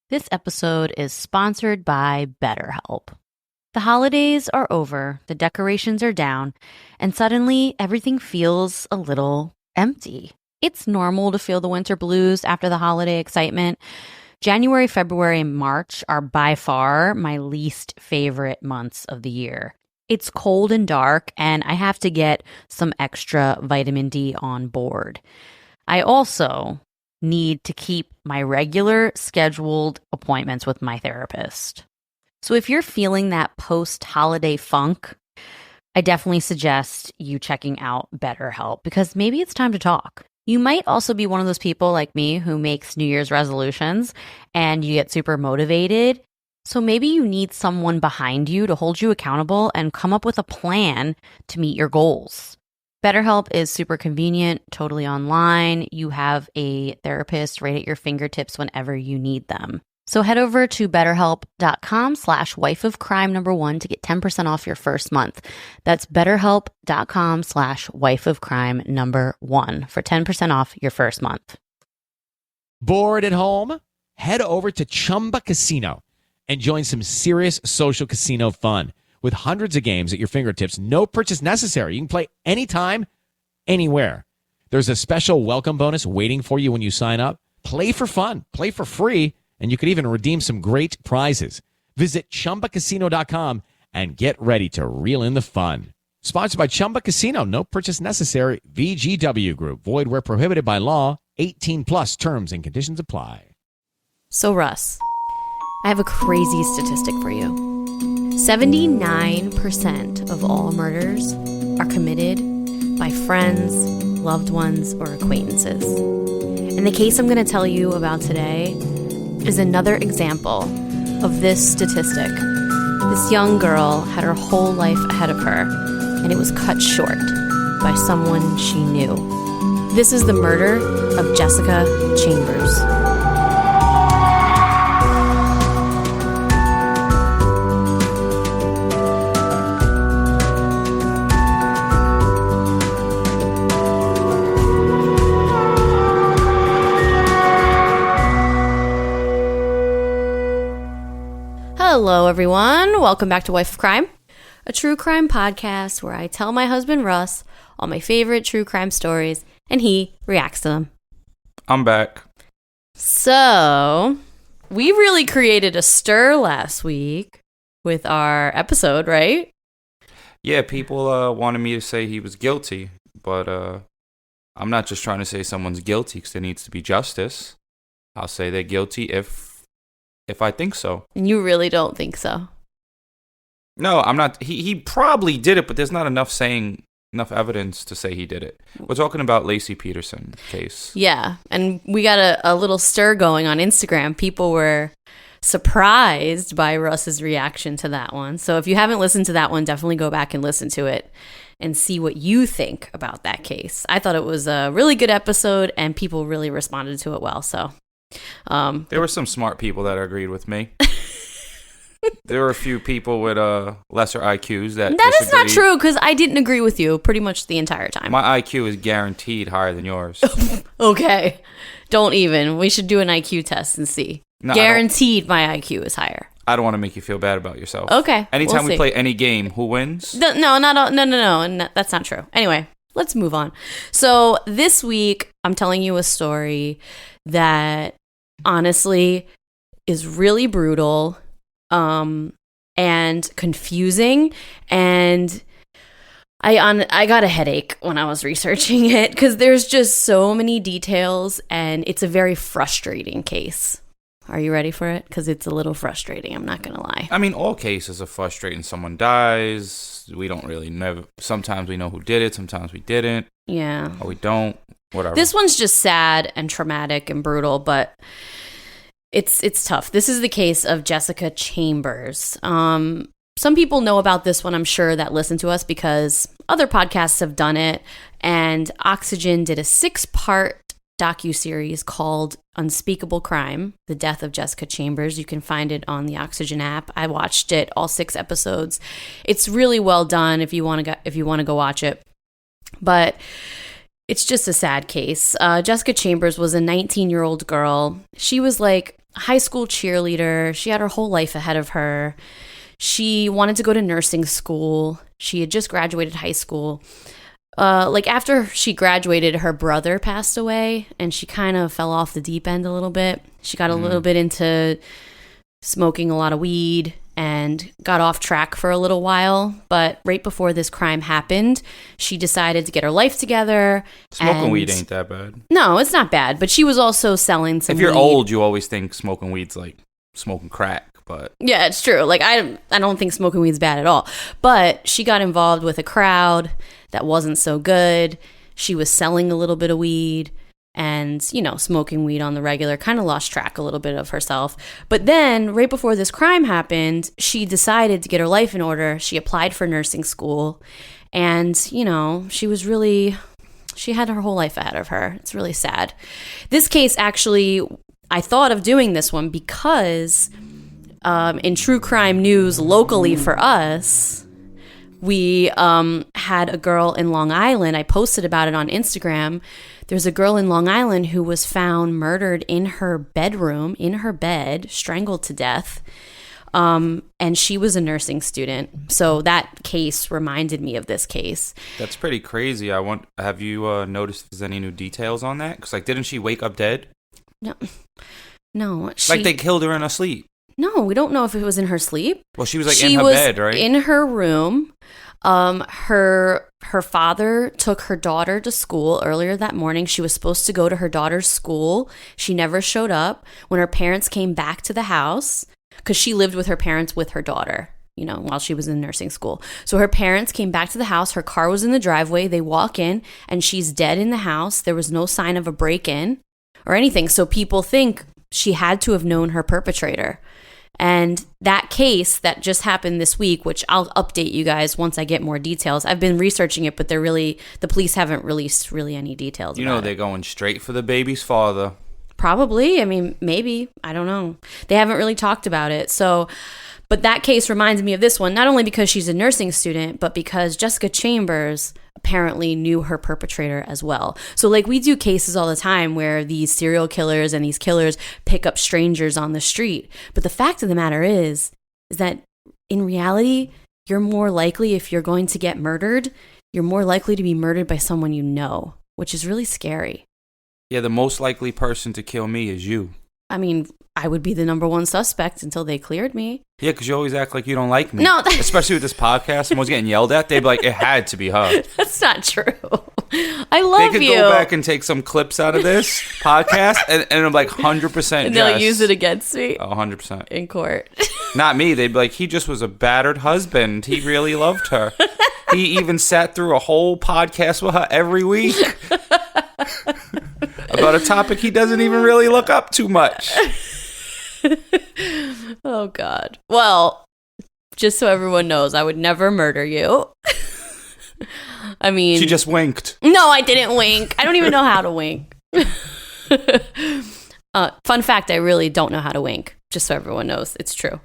This episode is sponsored by BetterHelp. The holidays are over, the decorations are down, and suddenly everything feels a little empty. It's normal to feel the winter blues after the holiday excitement. January, February, and March are by far my least favorite months of the year. It's cold and dark, and I have to get some extra vitamin D on board. I also need to keep my regular scheduled appointments with my therapist. So if you're feeling that post-holiday funk, I definitely suggest you checking out BetterHelp because maybe it's time to talk. You might also be one of those people like me who makes New Year's resolutions and you get super motivated. So maybe you need someone behind you to hold you accountable and come up with a plan to meet your goals. BetterHelp is super convenient, totally online. You have a therapist right at your fingertips whenever you need them. So head over to betterhelp.com/wifeofcrime1 to get 10% off your first month. That's betterhelp.com/wifeofcrime1 for 10% off your first month. Bored at home? Head over to Chumba Casino and join some serious social casino fun. With hundreds of games at your fingertips, no purchase necessary. You can play anytime, anywhere. There's a special welcome bonus waiting for you when you sign up. Play for fun, play for free, and you could even redeem some great prizes. Visit ChumbaCasino.com and get ready to reel in the fun. Sponsored by Chumba Casino. No purchase necessary. VGW Group. Void where prohibited by law. 18 plus terms and conditions apply. So Russ, I have a crazy statistic for you. 79% of all murders are committed by friends, loved ones, or acquaintances. And the case I'm going to tell you about today is another example of this statistic. This young girl had her whole life ahead of her, and it was cut short by someone she knew. This is the murder of Jessica Chambers. Hello, everyone. Welcome back to Wife of Crime, a true crime podcast where I tell my husband, Russ, all my favorite true crime stories, and he reacts to them. I'm back. So, we really created a stir last week with our episode, right? Yeah, people wanted me to say he was guilty, but I'm not just trying to say someone's guilty because there needs to be justice. I'll say they're guilty if I think so. And you really don't think so? No, I'm not. He probably did it, but there's not enough evidence to say he did it. We're talking about Lacey Peterson case. Yeah, and we got a little stir going on Instagram. People were surprised by Russ's reaction to that one. So if you haven't listened to that one, definitely go back and listen to it and see what you think about that case. I thought it was a really good episode, and people really responded to it well, so... there were some smart people that agreed with me. There were a few people with lesser IQs that is not true, because I didn't agree with you pretty much the entire time. My IQ is guaranteed higher than yours. Okay. Don't even. We should do an IQ test and see. No, guaranteed my IQ is higher. I don't want to make you feel bad about yourself. Okay. Anytime we play any game, who wins? No, that's not true. Anyway, let's move on. So this week, I'm telling you a story that honestly is really brutal and confusing, and I got a headache when I was researching it because there's just so many details, and it's a very frustrating case. Are you ready for it? Because it's a little frustrating, I'm not gonna lie. I mean, all cases are frustrating. Someone dies, we don't really know. Sometimes we know who did it, sometimes we didn't. Yeah. Or we don't. Whatever. This one's just sad and traumatic and brutal, but it's tough. This is the case of Jessica Chambers. Some people know about this one, I'm sure, that listen to us because other podcasts have done it. And Oxygen did a 6-part docuseries called Unspeakable Crime, The Death of Jessica Chambers. You can find it on the Oxygen app. I watched it, all 6 episodes. It's really well done if you want to go watch it. But it's just a sad case. Jessica Chambers was a 19-year-old girl. She was like high school cheerleader. She had her whole life ahead of her. She wanted to go to nursing school. She had just graduated high school. After she graduated, her brother passed away, and she kind of fell off the deep end a little bit. She got a little bit into smoking a lot of weed and got off track for a little while. But right before this crime happened, she decided to get her life together. Smoking weed ain't that bad. No, it's not bad. But she was also selling some If you're weed. old, you always think smoking weed's like smoking crack. But yeah, it's true. Like, I don't think smoking weed's bad at all. But she got involved with a crowd that wasn't so good. She was selling a little bit of weed and, smoking weed on the regular, kind of lost track a little bit of herself. But then right before this crime happened, she decided to get her life in order. She applied for nursing school and, she had her whole life ahead of her. It's really sad. This case, actually, I thought of doing this one because in true crime news locally for us, we had a girl in Long Island. I posted about it on Instagram. There's a girl in Long Island who was found murdered in her bedroom, in her bed, strangled to death. And she was a nursing student. So that case reminded me of this case. That's pretty crazy. Have you noticed if there's any new details on that? Because, didn't she wake up dead? No. They killed her in her sleep. No, we don't know if it was in her sleep. Well, she was in her bed, right? In her room. Her father took her daughter to school earlier that morning. She was supposed to go to her daughter's school. She never showed up. When her parents came back to the house, because she lived with her parents with her daughter, while she was in nursing school. So her parents came back to the house. Her car was in the driveway. They walk in and she's dead in the house. There was no sign of a break-in or anything. So people think she had to have known her perpetrator. And that case that just happened this week, which I'll update you guys once I get more details. I've been researching it, but the police haven't released really any details. They're going straight for the baby's father. Probably. I mean, maybe. I don't know. They haven't really talked about it. So, but that case reminds me of this one, not only because she's a nursing student, but because Jessica Chambers apparently knew her perpetrator as well. So we do cases all the time where these serial killers and these killers pick up strangers on the street. But the fact of the matter is that in reality, you're more likely, if you're going to get murdered, you're more likely to be murdered by someone you know, which is really scary. Yeah, the most likely person to kill me is you. I mean, I would be the number one suspect until they cleared me. Yeah, because you always act like you don't like me. No, especially with this podcast. Someone's getting yelled at. They'd be like, it had to be her. That's not true. I love you. They could go back and take some clips out of this podcast and I'm like 100% and they'll use it against me. Oh, 100%. In court. Not me. They'd be like, he just was a battered husband. He really loved her. He even sat through a whole podcast with her every week. About a topic he doesn't even really look up too much. Oh, God. Well, just so everyone knows, I would never murder you. I mean... She just winked. No, I didn't wink. I don't even know how to wink. Fun fact, I really don't know how to wink. Just so everyone knows. It's true.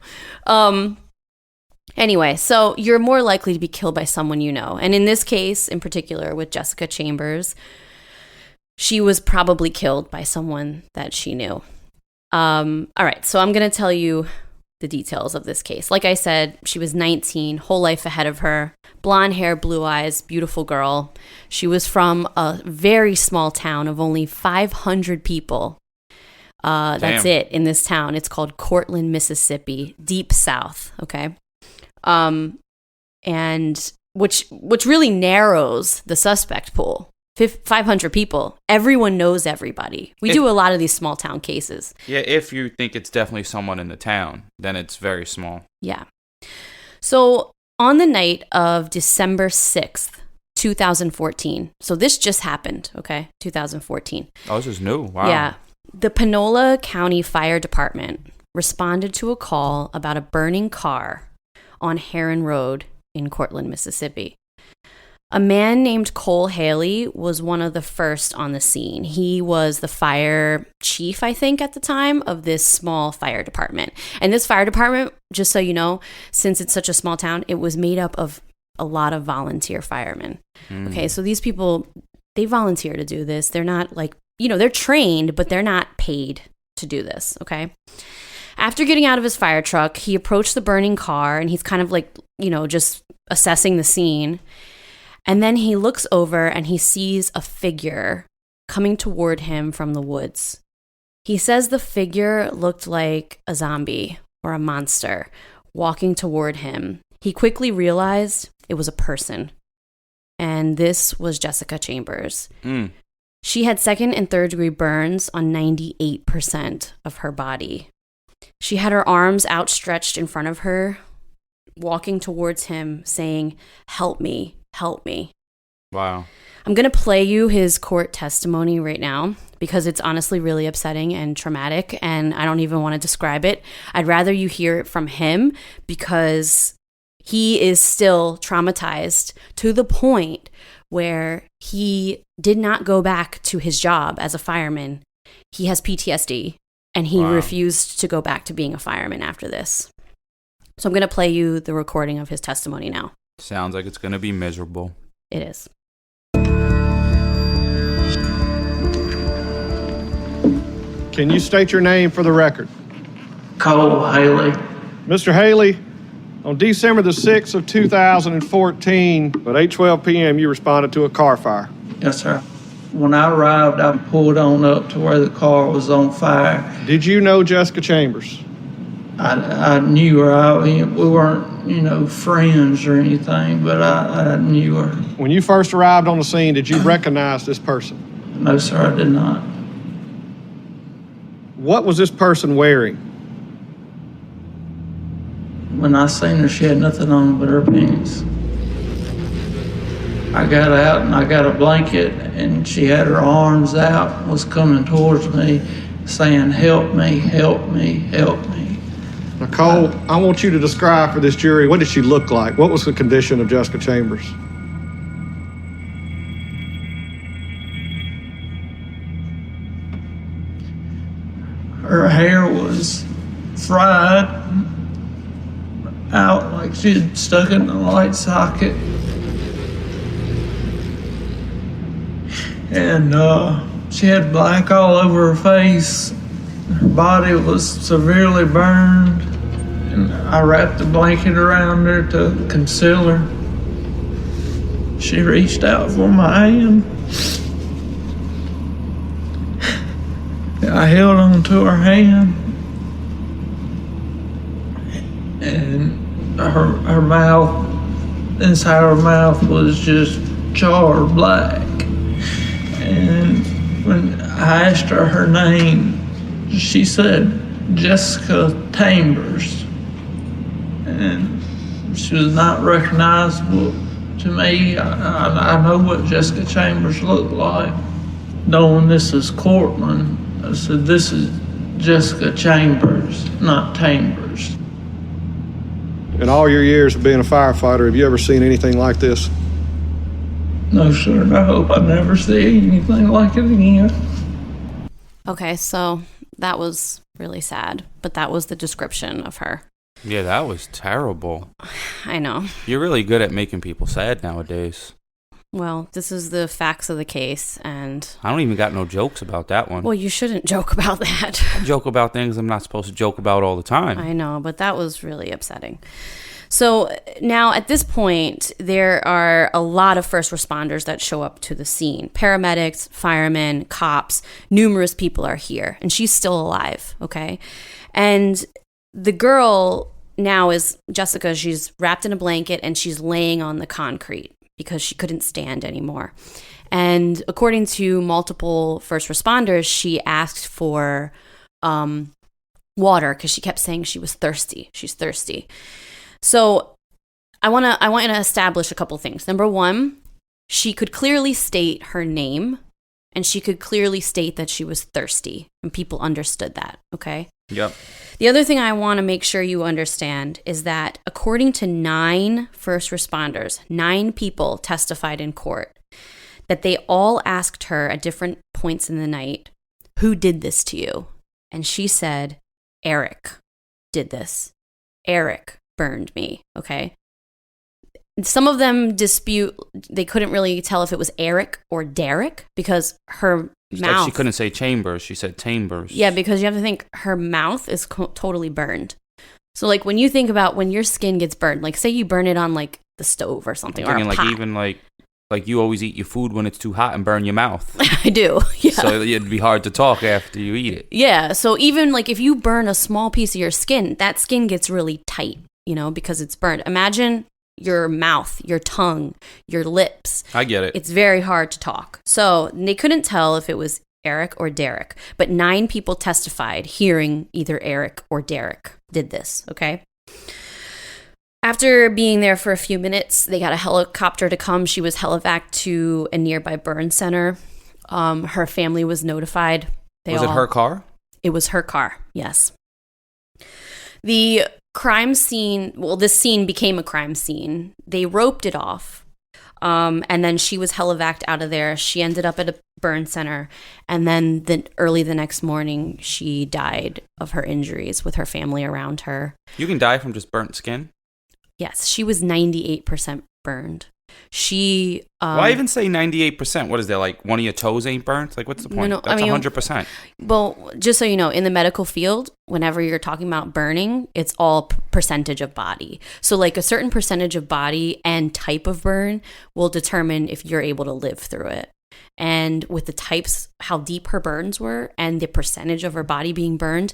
Anyway, so you're more likely to be killed by someone you know. And in this case, in particular, with Jessica Chambers, she was probably killed by someone that she knew. All right, so I'm going to tell you the details of this case. Like I said, she was 19, whole life ahead of her. Blonde hair, blue eyes, beautiful girl. She was from a very small town of only 500 people. That's it in this town. It's called Cortland, Mississippi, deep south, okay? And which really narrows the suspect pool. 500 people. Everyone knows everybody. We do a lot of these small town cases. Yeah, if you think it's definitely someone in the town, then it's very small. Yeah. So on the night of December 6th, 2014. So this just happened, okay? 2014. Oh, this is new. Wow. Yeah. The Panola County Fire Department responded to a call about a burning car on Heron Road in Cortland, Mississippi. A man named Cole Haley was one of the first on the scene. He was the fire chief, I think, at the time of this small fire department. And this fire department, just so you know, since it's such a small town, it was made up of a lot of volunteer firemen. Okay, so these people, they volunteer to do this. They're not like, they're trained, but they're not paid to do this, okay? After getting out of his fire truck, he approached the burning car and he's kind of like, just assessing the scene. And then he looks over and he sees a figure coming toward him from the woods. He says the figure looked like a zombie or a monster walking toward him. He quickly realized it was a person. And this was Jessica Chambers. She had second and third degree burns on 98% of her body. She had her arms outstretched in front of her, walking towards him, saying, "Help me, help me." Wow. I'm going to play you his court testimony right now because it's honestly really upsetting and traumatic, and I don't even want to describe it. I'd rather you hear it from him because he is still traumatized to the point where he did not go back to his job as a fireman. He has PTSD, and he refused to go back to being a fireman after this. So I'm going to play you the recording of his testimony now. Sounds like it's going to be miserable. It is. Can you state your name for the record? Cole Haley. Mr. Haley, on December the 6th of 2014, at 8:12 p.m., you responded to a car fire. Yes, sir. When I arrived, I pulled on up to where the car was on fire. Did you know Jessica Chambers? I knew her. We weren't, friends or anything, but I knew her. When you first arrived on the scene, did you recognize this person? No, sir, I did not. What was this person wearing? When I seen her, she had nothing on but her pants. I got out and I got a blanket, and she had her arms out, was coming towards me, saying, "Help me, help me, help me." Now, Cole, I want you to describe for this jury, what did she look like? What was the condition of Jessica Chambers? Her hair was fried out like she had stuck it in a light socket. And she had black all over her face. Her body was severely burned. And I wrapped a blanket around her to conceal her. She reached out for my hand. I held on to her hand, and her mouth, inside her mouth was just charred black. And when I asked her name, she said Jessica Chambers, and she was not recognizable to me. I know what Jessica Chambers looked like. Knowing this is Cortland, I said, "This is Jessica Chambers, not Chambers." In all your years of being a firefighter, have you ever seen anything like this? No, sir, and I hope I never see anything like it again. Okay, so that was really sad, but that was the description of her. Yeah, that was terrible. I know. You're really good at making people sad nowadays. Well, this is the facts of the case, and... I don't even got no jokes about that one. Well, you shouldn't joke about that. I joke about things I'm not supposed to joke about all the time. I know, but that was really upsetting. So now at this point, there are a lot of first responders that show up to the scene. Paramedics, firemen, cops, numerous people are here, and she's still alive, okay? And the girl now is Jessica. She's wrapped in a blanket, and she's laying on the concrete because she couldn't stand anymore. And according to multiple first responders, she asked for water because she kept saying she was thirsty. She's thirsty. So I want to establish a couple things. Number one, she could clearly state her name, and she could clearly state that she was thirsty, and people understood that, okay? Yep. The other thing I want to make sure you understand is that according to 9 first responders, 9 people testified in court, that they all asked her at different points in the night, "Who did this to you?" And she said, "Eric did this. Eric burned me," okay? Some of them dispute, they couldn't really tell if it was Eric or Derek because her mouth. She couldn't say Chambers, she said Chambers. Yeah, because you have to think her mouth is totally burned. So like when you think about when your skin gets burned, like say you burn it on like the stove or something, or a like pot. even like you always eat your food when it's too hot and burn your mouth. I do, yeah. So it'd be hard to talk after you eat it. Yeah, so even like if you burn a small piece of your skin, that skin gets really tight, because it's burned. Imagine your mouth, your tongue, your lips. I get it. It's very hard to talk. So they couldn't tell if it was Eric or Derek, but 9 people testified hearing either Eric or Derek did this, okay? After being there for a few minutes, they got a helicopter to come. She was helivaced to a nearby burn center. Her family was notified. Was it her car? It was her car, yes. The crime scene, this scene became a crime scene. They roped it off, and then she was helivaced out of there. She ended up at a burn center, and then early the next morning, she died of her injuries with her family around her. You can die from just burnt skin? Yes, she was 98% burned. She... Why even say 98%? What is that, like one of your toes ain't burnt? Like, what's the point? That's 100%. Well, just so you know, in the medical field, whenever you're talking about burning, it's all percentage of body. So like a certain percentage of body and type of burn will determine if you're able to live through it. And with the types, how deep her burns were and the percentage of her body being burned,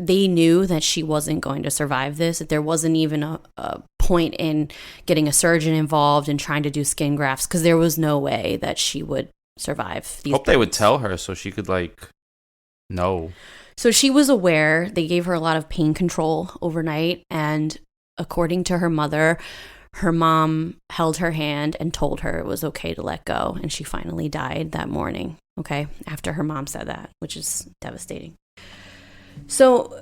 they knew that she wasn't going to survive this. That there wasn't even a point in getting a surgeon involved and trying to do skin grafts because there was no way that she would survive these Hope burns. They would tell her so she could know. So she was aware. They gave her a lot of pain control overnight, and according to her mother, her mom held her hand and told her it was okay to let go, and she finally died that morning, okay, after her mom said that, which is devastating. So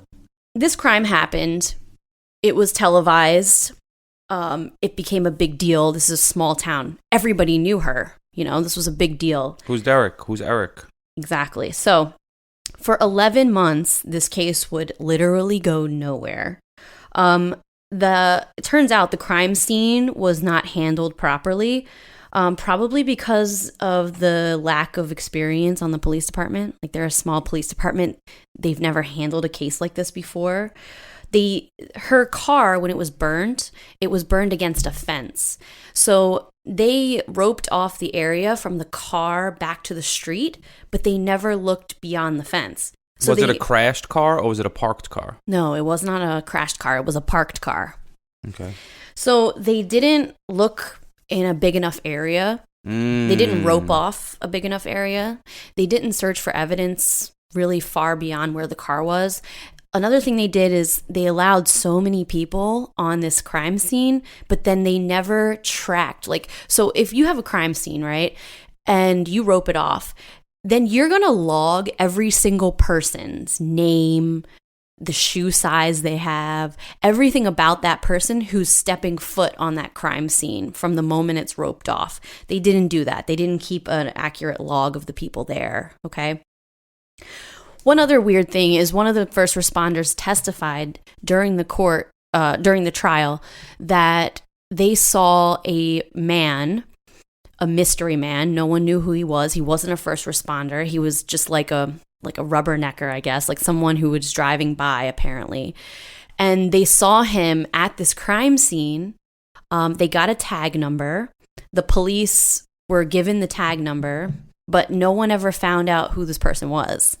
this crime happened. It was televised. It became a big deal. This is a small town. Everybody knew her. This was a big deal. Who's Derek? Who's Eric? Exactly. So for 11 months, this case would literally go nowhere. It turns out the crime scene was not handled properly. Probably because of the lack of experience on the police department. Like, they're a small police department. They've never handled a case like this before. Her car, when it was burned against a fence. So they roped off the area from the car back to the street, but they never looked beyond the fence. So was it a crashed car or was it a parked car? No, it was not a crashed car. It was a parked car. Okay. So they didn't look in a big enough area. They didn't rope off a big enough area. They didn't search for evidence really far beyond where the car was. Another thing they did is they allowed so many people on this crime scene, but then they never tracked. So if you have a crime scene, right, and you rope it off, then you're going to log every single person's name, the shoe size they have, everything about that person who's stepping foot on that crime scene from the moment it's roped off. They didn't do that. They didn't keep an accurate log of the people there, okay? One other weird thing is one of the first responders testified during the trial that they saw a man, a mystery man. No one knew who he was. He wasn't a first responder. He was just like a rubbernecker, I guess, like someone who was driving by, apparently. And they saw him at this crime scene. They got a tag number. The police were given the tag number, but no one ever found out who this person was.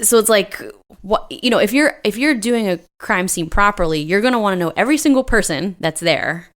So it's like, what, if you're doing a crime scene properly, you're going to want to know every single person that's there.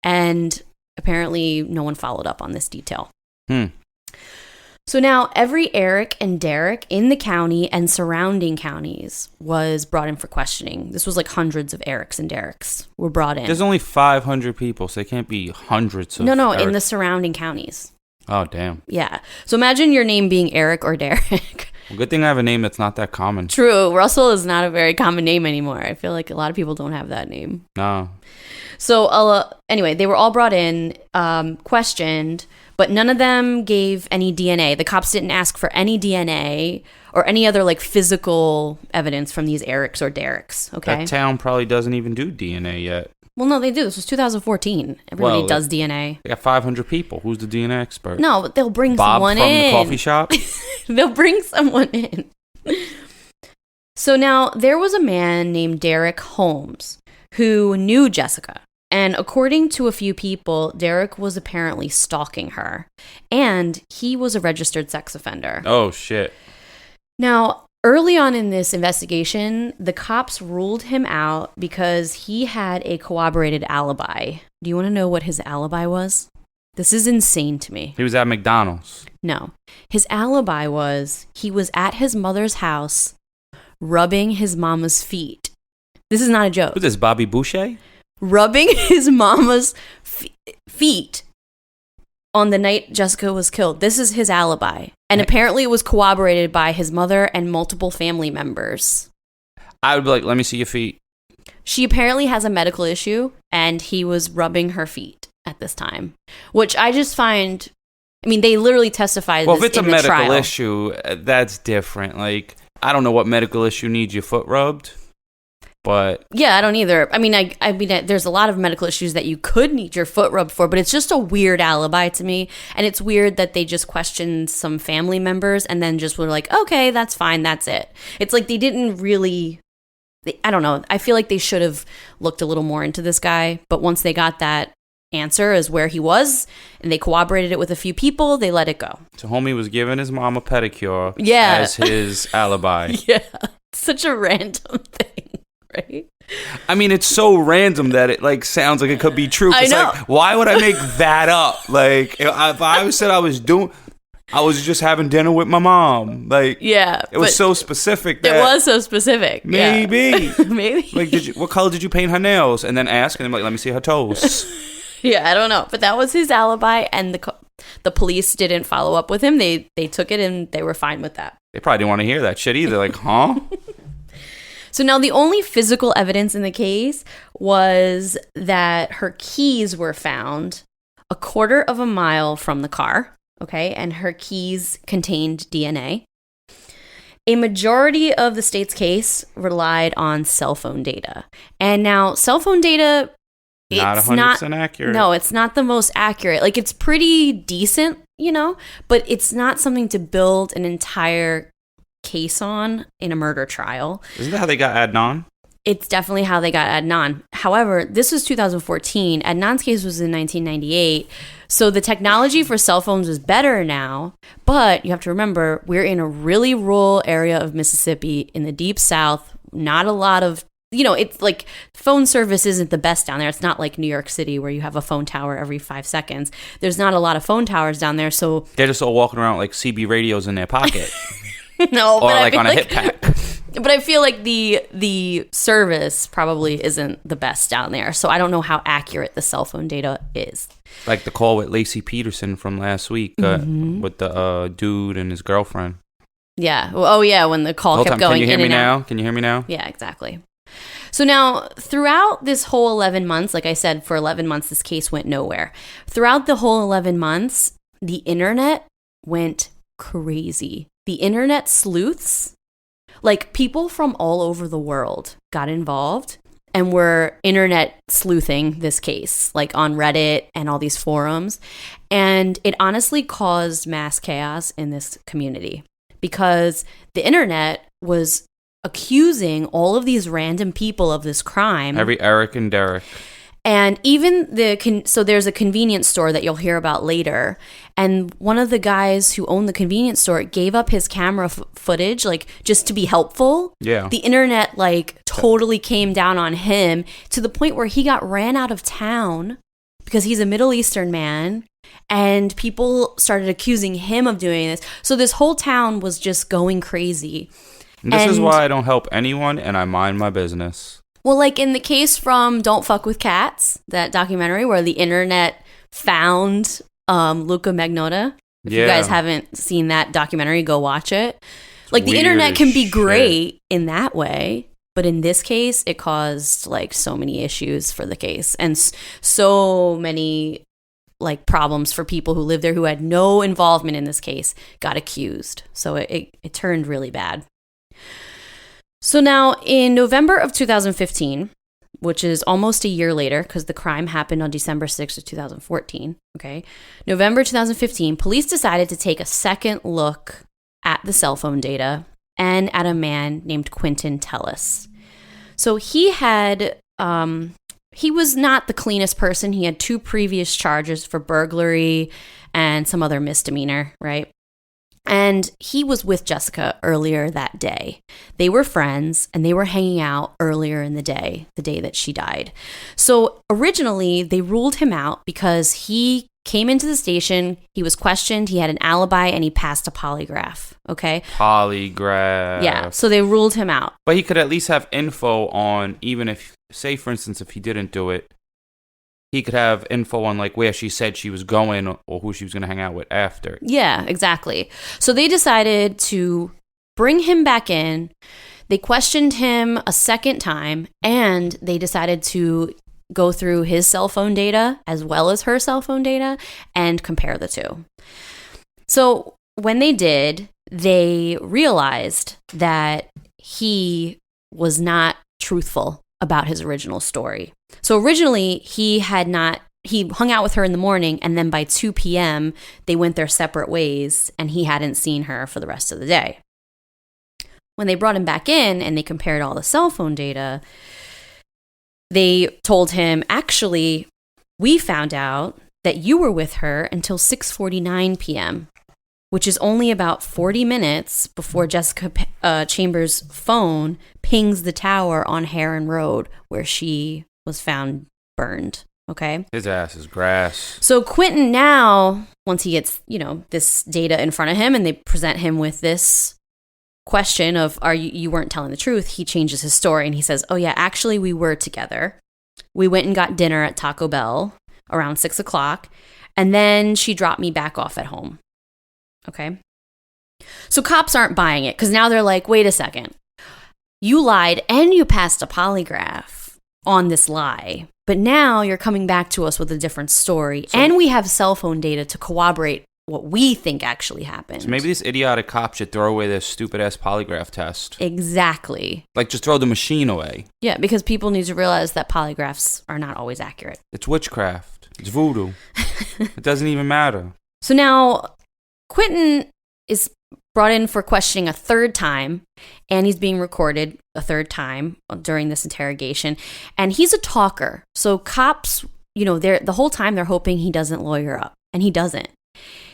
And apparently no one followed up on this detail. So now every Eric and Derek in the county and surrounding counties was brought in for questioning. This was like hundreds of Erics and Dereks were brought in. There's only 500 people, so it can't be hundreds of No, Erics. in the surrounding counties. Oh, damn. Yeah. So imagine your name being Eric or Derek. Well, good thing I have a name that's not that common. True. Russell is not a very common name anymore. I feel like a lot of people don't have that name. No. So anyway, they were all brought in, questioned, but none of them gave any DNA. The cops didn't ask for any DNA or any other physical evidence from these Erics or Dereks. Okay. That town probably doesn't even do DNA yet. Well, no, they do. This was 2014. Everybody does DNA. They got 500 people. Who's the DNA expert? No, but they'll bring Bob someone from in. the coffee shop? They'll bring someone in. So now, there was a man named Derek Holmes who knew Jessica. And according to a few people, Derek was apparently stalking her. And he was a registered sex offender. Oh, shit. Now, early on in this investigation, the cops ruled him out because he had a corroborated alibi. Do you want to know what his alibi was? This is insane to me. He was at McDonald's. No. His alibi was he was at his mother's house rubbing his mama's feet. This is not a joke. Who's this, Bobby Boucher? Rubbing his mama's feet on the night Jessica was killed. This is his alibi. And apparently it was corroborated by his mother and multiple family members. I would be like, let me see your feet. She apparently has a medical issue, and he was rubbing her feet at this time, which I just find, I mean, they literally testified Well, this if it's a in the medical trial. issue, that's different. Like, I don't know what medical issue needs your foot rubbed, but... Yeah, I don't either. I mean, I mean, there's a lot of medical issues that you could need your foot rubbed for, but it's just a weird alibi to me. And it's weird that they just questioned some family members and then just were like, okay, that's fine, that's it. It's like they didn't really... I don't know. I feel like they should have looked a little more into this guy, but once they got that answer as where he was, and they corroborated it with a few people, they let it go. So homie was giving his mom a pedicure Yeah. as his alibi. Yeah. Such a random thing, right? I mean, it's so random that it like sounds like it could be true. I It's know. like, why would I make that up? Like, if I said I was just having dinner with my mom. Like, Yeah. it was so specific. It was so specific. Maybe. Yeah. Maybe. Like, what color did you paint her nails? And then ask, and then like, let me see her toes. Yeah, I don't know. But that was his alibi, and the police didn't follow up with him. They took it, and they were fine with that. They probably didn't want to hear that shit either. Like, huh? So now the only physical evidence in the case was that her keys were found a quarter of a mile from the car, okay? And her keys contained DNA. A majority of the state's case relied on cell phone data. And now cell phone data, Not it's 100% accurate. No, it's not the most accurate. Like, it's pretty decent, but it's not something to build an entire case on in a murder trial. Isn't that how they got Adnan? It's definitely how they got Adnan. However, this was 2014. Adnan's case was in 1998. So the technology for cell phones is better now. But you have to remember, we're in a really rural area of Mississippi in the deep south. Not a lot of, it's like phone service isn't the best down there. It's not like New York City where you have a phone tower every 5 seconds. There's not a lot of phone towers down there. So They're just all walking around with like CB radios in their pocket. no, Or but I like feel on a hip pack. But I feel like the service probably isn't the best down there. So I don't know how accurate the cell phone data is. Like the call with Lacey Peterson from last week with the dude and his girlfriend. Yeah. Oh, yeah, when the call kept going in and out. Can you hear me now? Can you hear me now? Yeah, exactly. So now, throughout this whole 11 months, like I said, for 11 months, this case went nowhere. Throughout the whole 11 months, the internet went crazy. The internet sleuths, like people from all over the world, got involved and were internet sleuthing this case, like on Reddit and all these forums. And it honestly caused mass chaos in this community because the internet was accusing all of these random people of this crime. Every Eric and Derek. And even so there's a convenience store that you'll hear about later. And one of the guys who owned the convenience store gave up his camera footage, like just to be helpful. Yeah. The internet like totally came down on him to the point where he got ran out of town because he's a Middle Eastern man. And people started accusing him of doing this. So this whole town was just going crazy. This is why I don't help anyone and I mind my business. Well, like in the case from Don't Fuck with Cats, that documentary where the internet found Luca Magnotta. If you guys haven't seen that documentary, go watch it. Like the internet can be great in that way, but in this case, it caused like so many issues for the case and so many like problems for people who lived there who had no involvement in this case got accused. So it turned really bad. So now, in November of 2015, which is almost a year later because the crime happened on December 6th of 2014, okay, November 2015, police decided to take a second look at the cell phone data and at a man named Quentin Tellis. So he was not the cleanest person. He had 2 previous charges for burglary and some other misdemeanor, right? And he was with Jessica earlier that day. They were friends and they were hanging out earlier in the day that she died. So originally they ruled him out because he came into the station, he was questioned, he had an alibi, and he passed a polygraph, okay? Polygraph. Yeah, so they ruled him out. But he could at least have info on, even if, say for instance, if he didn't do it, he could have info on like where she said she was going or who she was going to hang out with after. Yeah, exactly. So they decided to bring him back in. They questioned him a second time, and they decided to go through his cell phone data as well as her cell phone data and compare the two. So when they did, they realized that he was not truthful about his original story. So originally he hung out with her in the morning, and then by 2 p.m. they went their separate ways, and he hadn't seen her for the rest of the day. When they brought him back in and they compared all the cell phone data, they told him, actually, we found out that you were with her until 6:49 p.m., which is only about 40 minutes before Jessica Chambers' phone pings the tower on Heron Road where she was found burned, okay? His ass is grass. So Quentin now, once he gets, this data in front of him and they present him with this question of, you weren't telling the truth, he changes his story and he says, oh yeah, actually we were together. We went and got dinner at Taco Bell around 6 o'clock, and then she dropped me back off at home. Okay. So cops aren't buying it because now they're like, wait a second. You lied and you passed a polygraph on this lie, but now you're coming back to us with a different story, and we have cell phone data to corroborate what we think actually happened. So maybe this idiotic cop should throw away this stupid-ass polygraph test. Exactly. Like, just throw the machine away. Yeah, because people need to realize that polygraphs are not always accurate. It's witchcraft. It's voodoo. It doesn't even matter. So now Quentin is brought in for questioning a third time, and he's being recorded a third time during this interrogation. And he's a talker. So cops, the whole time they're hoping he doesn't lawyer up, and he doesn't.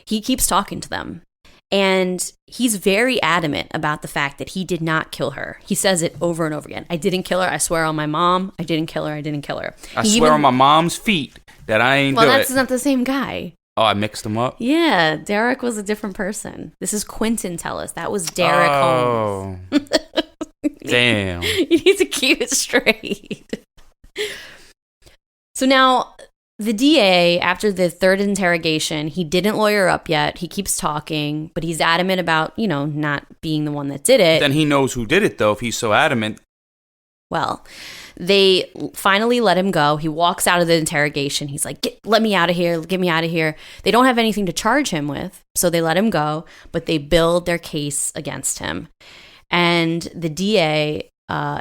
He keeps talking to them. And he's very adamant about the fact that he did not kill her. He says it over and over again. I didn't kill her. I swear on my mom. I didn't kill her. I didn't kill her. I swear on my mom's feet that I ain't do it. Well, that's not the same guy. Oh, I mixed them up? Yeah, Derek was a different person. This is Quentin Tellis. That was Derek Holmes. Damn. You need to keep it straight. So now, the DA, after the third interrogation, he didn't lawyer up yet. He keeps talking, but he's adamant about, not being the one that did it. Then he knows who did it, though, if he's so adamant. Well, they finally let him go. He walks out of the interrogation. He's like, let me out of here. Get me out of here. They don't have anything to charge him with, so they let him go, but they build their case against him. And the DA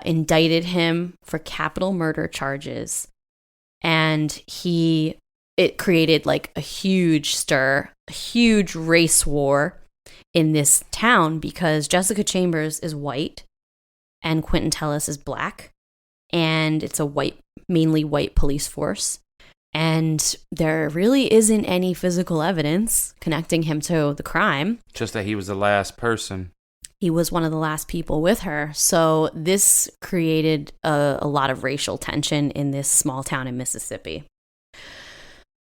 indicted him for capital murder charges. And it created like a huge stir, a huge race war in this town because Jessica Chambers is white and Quentin Tellis is black. And it's a mainly white police force. And there really isn't any physical evidence connecting him to the crime. Just that he was the last person. He was one of the last people with her. So this created a lot of racial tension in this small town in Mississippi.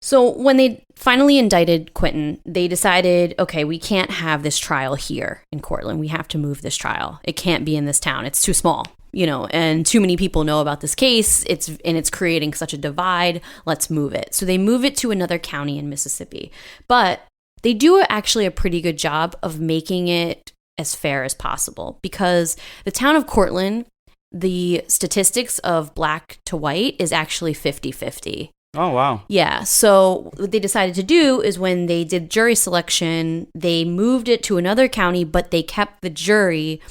So when they finally indicted Quentin, they decided, okay, we can't have this trial here in Cortland. We have to move this trial. It can't be in this town. It's too small, and too many people know about this case. It's creating such a divide. Let's move it. So they move it to another county in Mississippi. But they do actually a pretty good job of making it as fair as possible because the town of Cortland, the statistics of black to white is actually 50-50. Oh, wow. Yeah. So what they decided to do is when they did jury selection, they moved it to another county, but they kept the jury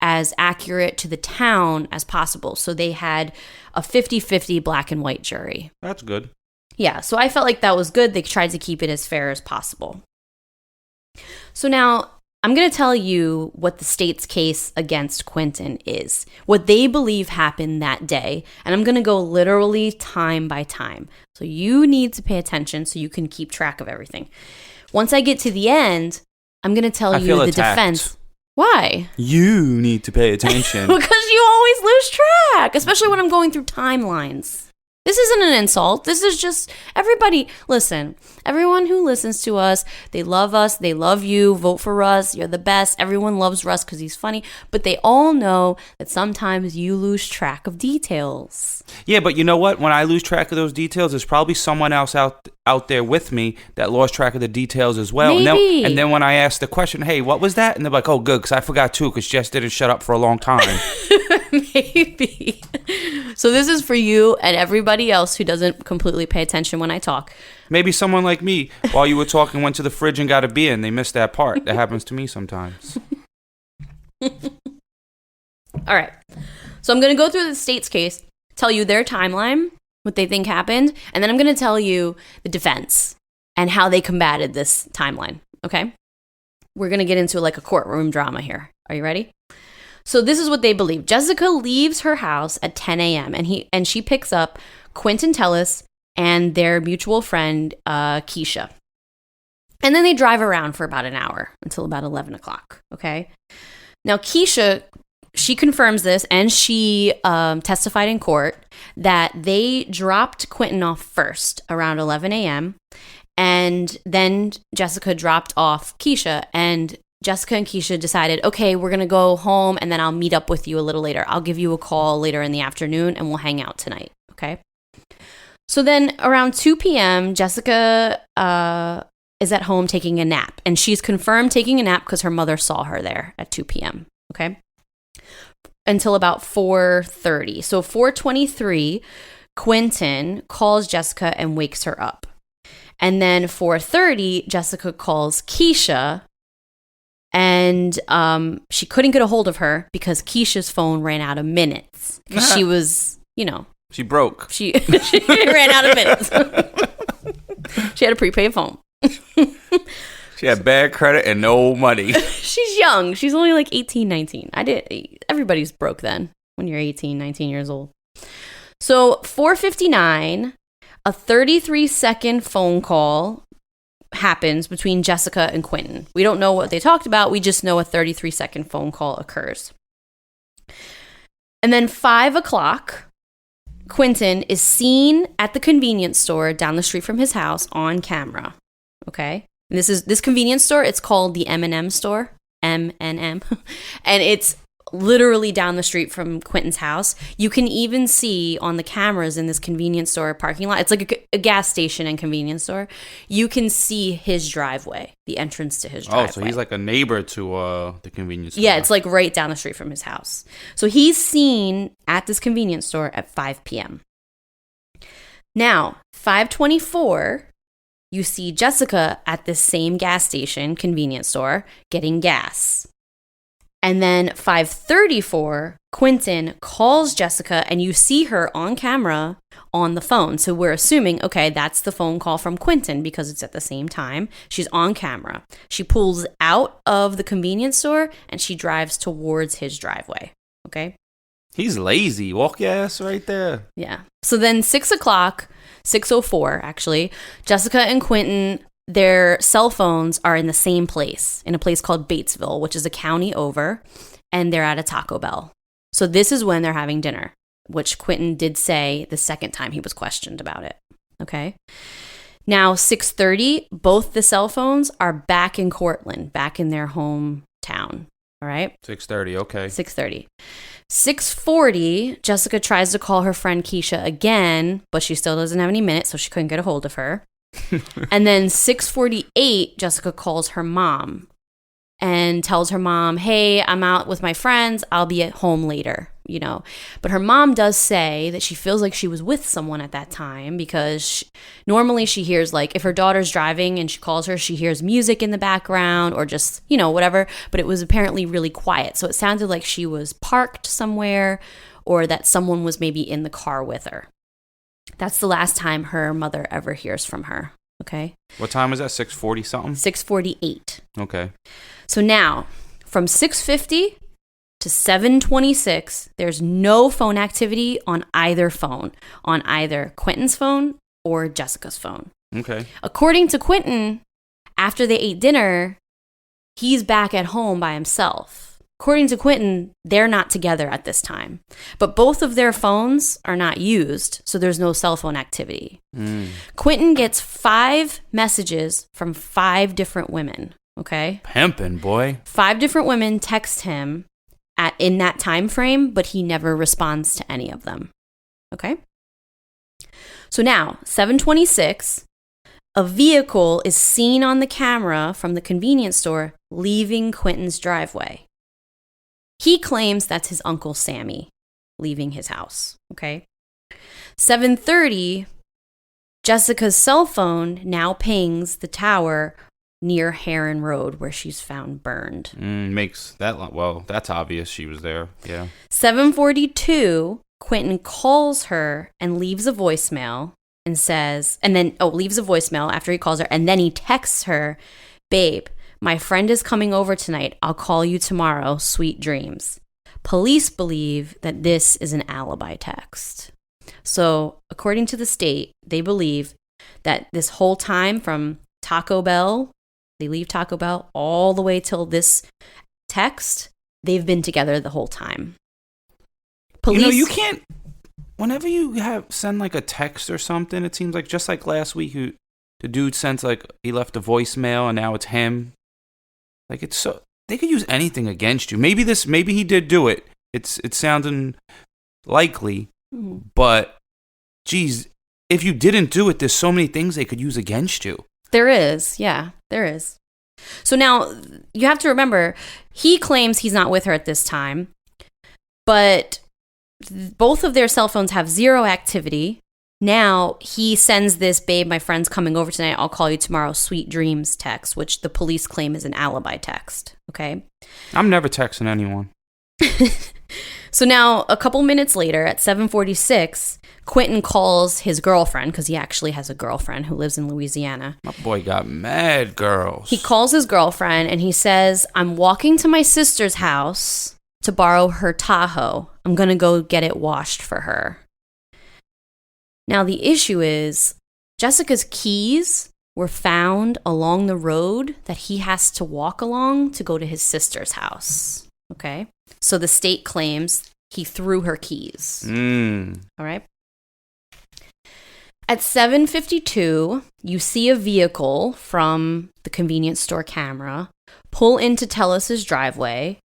as accurate to the town as possible. So they had a 50-50 black and white jury. That's good. Yeah, so I felt like that was good. They tried to keep it as fair as possible. So now I'm going to tell you what the state's case against Quentin is, what they believe happened that day. And I'm going to go literally time by time. So you need to pay attention so you can keep track of everything. Once I get to the end, I'm going to tell you the defense. Why? You need to pay attention. Because you always lose track, especially when I'm going through timelines. This isn't an insult. This is just everybody. Listen, everyone who listens to us, they love you. Vote for Russ. You're the best. Everyone loves Russ because he's funny. But they all know that sometimes you lose track of details. Yeah, but you know what? When I lose track of those details, there's probably someone else out there with me that lost track of the details as well. Maybe. And then when I ask the question, hey, what was that? And they're like, oh, good, because I forgot too, because Jess didn't shut up for a long time. Maybe. So this is for you and everybody else who doesn't completely pay attention when I talk. Maybe someone like me, while you were talking, went to the fridge and got a beer and they missed that part. That happens to me sometimes. All right. So I'm going to go through the state's case, tell you their timeline, what they think happened, and then I'm going to tell you the defense and how they combated this timeline. Okay? We're going to get into like a courtroom drama here. Are you ready? So this is what they believe. Jessica leaves her house at 10 a.m. and she picks up Quentin Tellis and their mutual friend, Keisha. And then they drive around for about an hour until about 11 o'clock, okay? Now, Keisha, she confirms this, and she testified in court that they dropped Quentin off first around 11 a.m., and then Jessica dropped off Keisha, and Jessica and Keisha decided, okay, we're going to go home, and then I'll meet up with you a little later. I'll give you a call later in the afternoon, and we'll hang out tonight, okay? So then around 2 p.m., Jessica is at home taking a nap, and she's confirmed taking a nap because her mother saw her there at 2 p.m., okay? Until about 4:30. So 4:23, Quentin calls Jessica and wakes her up. And then 4:30, Jessica calls Keisha, and she couldn't get a hold of her because Keisha's phone ran out of minutes. She was, She broke. She ran out of minutes. She had a prepaid phone. She had bad credit and no money. She's young. She's only like 18, 19. Everybody's broke then when you're 18, 19 years old. So 4:59, a 33-second phone call happens between Jessica and Quentin. We don't know what they talked about. We just know a 33-second phone call occurs. And then 5 o'clock, Quentin is seen at the convenience store down the street from his house on camera. Okay? And this convenience store, it's called the M&M store, M&M, and it's literally down the street from Quentin's house. You can even see on the cameras in this convenience store parking lot, it's like a gas station and convenience store. You can see his driveway, the entrance to his driveway. Oh, so he's like a neighbor to the convenience store. Yeah, it's like right down the street from his house. So he's seen at this convenience store at 5 p.m. Now, 5:24, you see Jessica at this same gas station, convenience store, getting gas. And then 5:34, Quentin calls Jessica, and you see her on camera on the phone. So we're assuming, okay, that's the phone call from Quentin because it's at the same time. She's on camera. She pulls out of the convenience store, and she drives towards his driveway, okay? He's lazy. Walk your ass right there. Yeah. So then 6 o'clock, 6:04 actually, Jessica and Quentin, their cell phones are in the same place, in a place called Batesville, which is a county over, and they're at a Taco Bell. So this is when they're having dinner, which Quentin did say the second time he was questioned about it. Okay. Now, 6:30, both the cell phones are back in Cortland, back in their hometown. All right. 6:30. Okay. 6:30. 6:40, Jessica tries to call her friend Keisha again, but she still doesn't have any minutes, so she couldn't get a hold of her. And then 6:48, Jessica calls her mom and tells her mom, hey, I'm out with my friends. I'll be at home later. But her mom does say that she feels like she was with someone at that time because normally she hears, like, if her daughter's driving and she calls her, she hears music in the background or just, whatever. But it was apparently really quiet. So it sounded like she was parked somewhere or that someone was maybe in the car with her. That's the last time her mother ever hears from her. Okay. What time was that? 6:40 something? 6:48. Okay. So now, from 6:50 to 7:26, there's no phone activity on either phone, on either Quentin's phone or Jessica's phone. Okay. According to Quentin, after they ate dinner, he's back at home by himself. According to Quentin, they're not together at this time. But both of their phones are not used, so there's no cell phone activity. Quentin gets 5 messages from 5 different women, okay? Pimpin', boy. 5 different women text him in that time frame, but he never responds to any of them, okay? So now, 7:26, a vehicle is seen on the camera from the convenience store leaving Quentin's driveway. He claims that's his Uncle Sammy leaving his house, okay? 7:30, Jessica's cell phone now pings the tower near Heron Road where she's found burned. Makes that, well, that's obvious she was there, yeah. 7:42, Quentin calls her and leaves a voicemail and says, leaves a voicemail after he calls her, and then he texts her, "Babe, my friend is coming over tonight. I'll call you tomorrow. Sweet dreams." Police believe that this is an alibi text. So, according to the state, they believe that this whole time from Taco Bell, they leave Taco Bell all the way till this text, they've been together the whole time. Police, you can't, whenever you send like a text or something, it seems like just like last week, the dude sends like, he left a voicemail and now it's him. Like, it's so, they could use anything against you. Maybe he did do it. It's sounding likely, but geez, if you didn't do it, there's so many things they could use against you. There is. Yeah, there is. So now you have to remember, he claims he's not with her at this time, but both of their cell phones have 0 activity. Now he sends this, "Babe, my friend's coming over tonight. I'll call you tomorrow. Sweet dreams" text, which the police claim is an alibi text. Okay. I'm never texting anyone. So now a couple minutes later at 7:46, Quentin calls his girlfriend, because he actually has a girlfriend who lives in Louisiana. My boy got mad girls. He calls his girlfriend and he says, "I'm walking to my sister's house to borrow her Tahoe. I'm going to go get it washed for her." Now, the issue is Jessica's keys were found along the road that he has to walk along to go to his sister's house. Okay? So the state claims he threw her keys. All right? At 7:52, you see a vehicle from the convenience store camera pull into Tellus's driveway.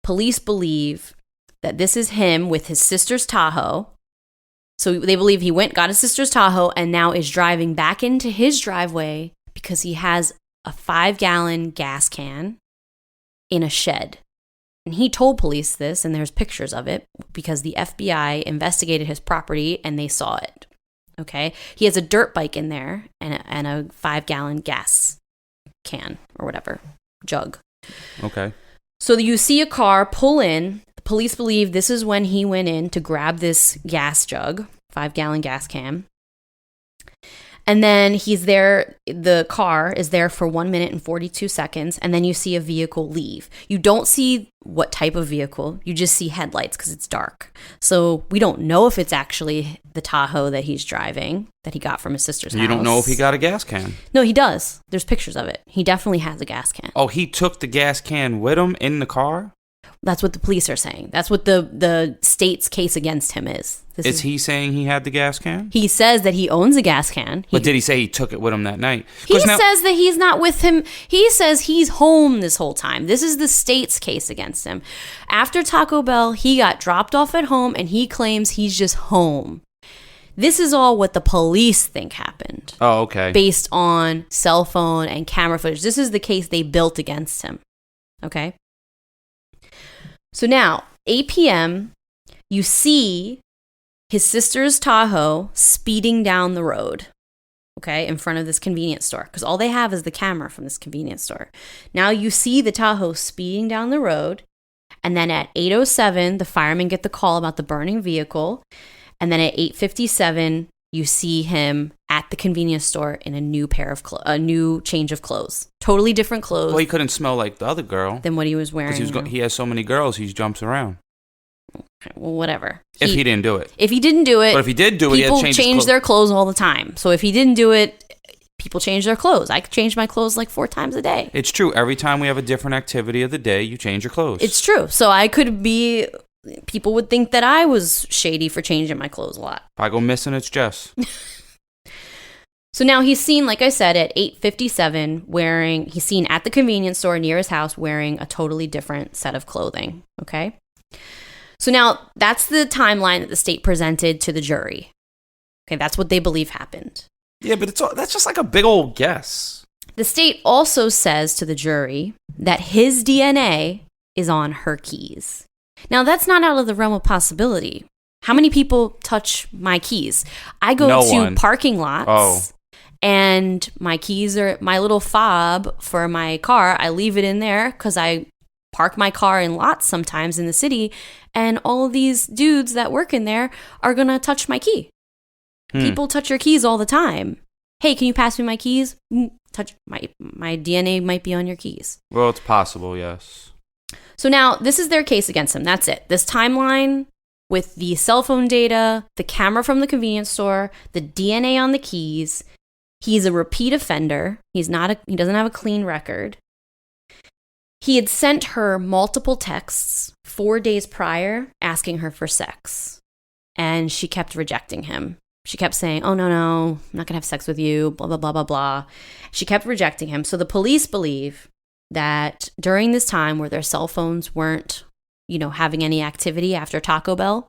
Police believe that this is him with his sister's Tahoe. So they believe he got his sister's Tahoe, and now is driving back into his driveway because he has a 5-gallon gas can in a shed. And he told police this, and there's pictures of it, because the FBI investigated his property and they saw it. Okay? He has a dirt bike in there and a 5-gallon gas can or whatever, jug. Okay. So you see a car pull in. The police believe this is when he went in to grab this gas jug, 5-gallon gas can. And then he's there, the car is there for 1 minute and 42 seconds, and then you see a vehicle leave. You don't see what type of vehicle, you just see headlights because it's dark. So we don't know if it's actually the Tahoe that he's driving, that he got from his sister's house. You don't know if he got a gas can? No, he does. There's pictures of it. He definitely has a gas can. Oh, he took the gas can with him in the car? That's what the police are saying. That's what the state's case against him is. Is he saying he had the gas can? He says that he owns a gas can. But did he say he took it with him that night? He says that he's not with him. He says he's home this whole time. This is the state's case against him. After Taco Bell, he got dropped off at home, and he claims he's just home. This is all what the police think happened. Oh, okay. Based on cell phone and camera footage. This is the case they built against him. Okay? So now, 8 p.m., you see his sister's Tahoe speeding down the road, okay, in front of this convenience store, because all they have is the camera from this convenience store. Now you see the Tahoe speeding down the road, and then at 8:07, the firemen get the call about the burning vehicle, and then at 8:57, you see him at the convenience store in a new change of clothes, totally different clothes. Well, he couldn't smell like the other girl than what he was wearing. Because he has so many girls, he jumps around. Well, whatever. If he didn't do it. If he didn't do it. But if he did do it, he had to people change their clothes all the time. So if he didn't do it, people change their clothes. I change my clothes like 4 times a day. It's true. Every time we have a different activity of the day, you change your clothes. It's true. So I could be... People would think that I was shady for changing my clothes a lot. If I go missing, it's Jess. So now he's seen, like I said, at 8:57 he's seen at the convenience store near his house wearing a totally different set of clothing. Okay. So now that's the timeline that the state presented to the jury. Okay. That's what they believe happened. Yeah, but that's just like a big old guess. The state also says to the jury that his DNA is on her keys. Now, that's not out of the realm of possibility. How many people touch my keys? I go to parking lots, and my keys are my little fob for my car. I leave it in there because I park my car in lots sometimes in the city, and all of these dudes that work in there are going to touch my key. People touch your keys all the time. Hey, can you pass me my keys? Touch my DNA might be on your keys. Well, it's possible, yes. So now this is their case against him. That's it. This timeline with the cell phone data, the camera from the convenience store, the DNA on the keys. He's a repeat offender. He doesn't have a clean record. He had sent her multiple texts 4 days prior asking her for sex, and she kept rejecting him. She kept saying, "Oh, no, I'm not going to have sex with you, blah, blah, blah, blah, blah." She kept rejecting him. So the police believe that during this time where their cell phones weren't, having any activity after Taco Bell,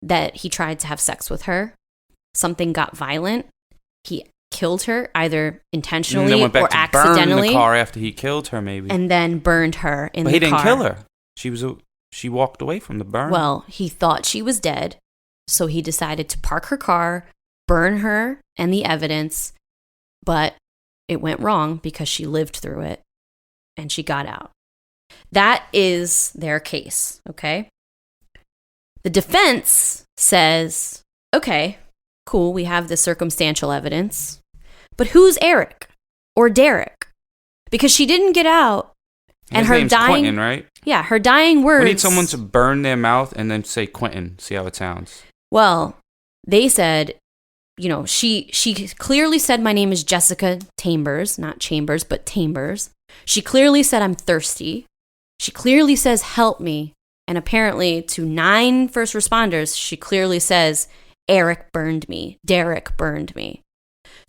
that he tried to have sex with her. Something got violent. He killed her either intentionally and then went back or to accidentally. Burn the car after he killed her, maybe. And then burned her in the car. But he didn't kill her. She walked away from the burn. Well, he thought she was dead, so he decided to park her car, burn her and the evidence, but it went wrong because she lived through it and she got out. That is their case, okay? The defense says, okay, cool, we have the circumstantial evidence, but who's Eric or Derek? Because she didn't get out, and his her name's dying, Quentin, right? Yeah, her dying words. We need someone to burn their mouth and then say Quentin. See how it sounds. Well, they said, she clearly said my name is Jessica Chambers, not Chambers, but Chambers. She clearly said I'm thirsty. She clearly says help me. And apparently to 9 first responders, she clearly says Eric burned me. Derek burned me.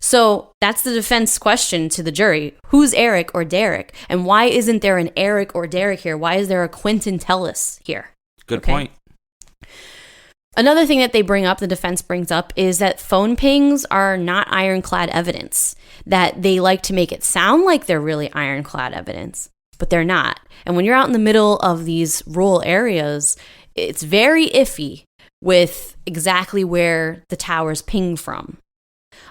So that's the defense question to the jury. Who's Eric or Derek? And why isn't there an Eric or Derek here? Why is there a Quentin Tellis here? Good point. Another thing that the defense brings up, is that phone pings are not ironclad evidence. That they like to make it sound like they're really ironclad evidence, but they're not. And when you're out in the middle of these rural areas, it's very iffy with exactly where the towers ping from.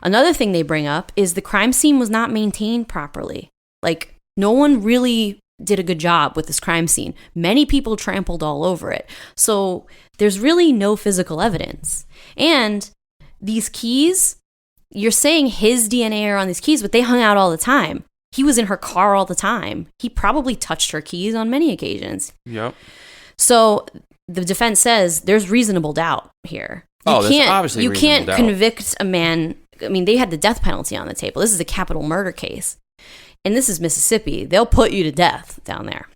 Another thing they bring up is the crime scene was not maintained properly. Like, no one really did a good job with this crime scene. Many people trampled all over it. So there's really no physical evidence. And these keys, you're saying his DNA are on these keys, but they hung out all the time. He was in her car all the time. He probably touched her keys on many occasions. Yep. So the defense says there's reasonable doubt here. You can't convict a man. I mean, they had the death penalty on the table. This is a capital murder case. And this is Mississippi. They'll put you to death down there.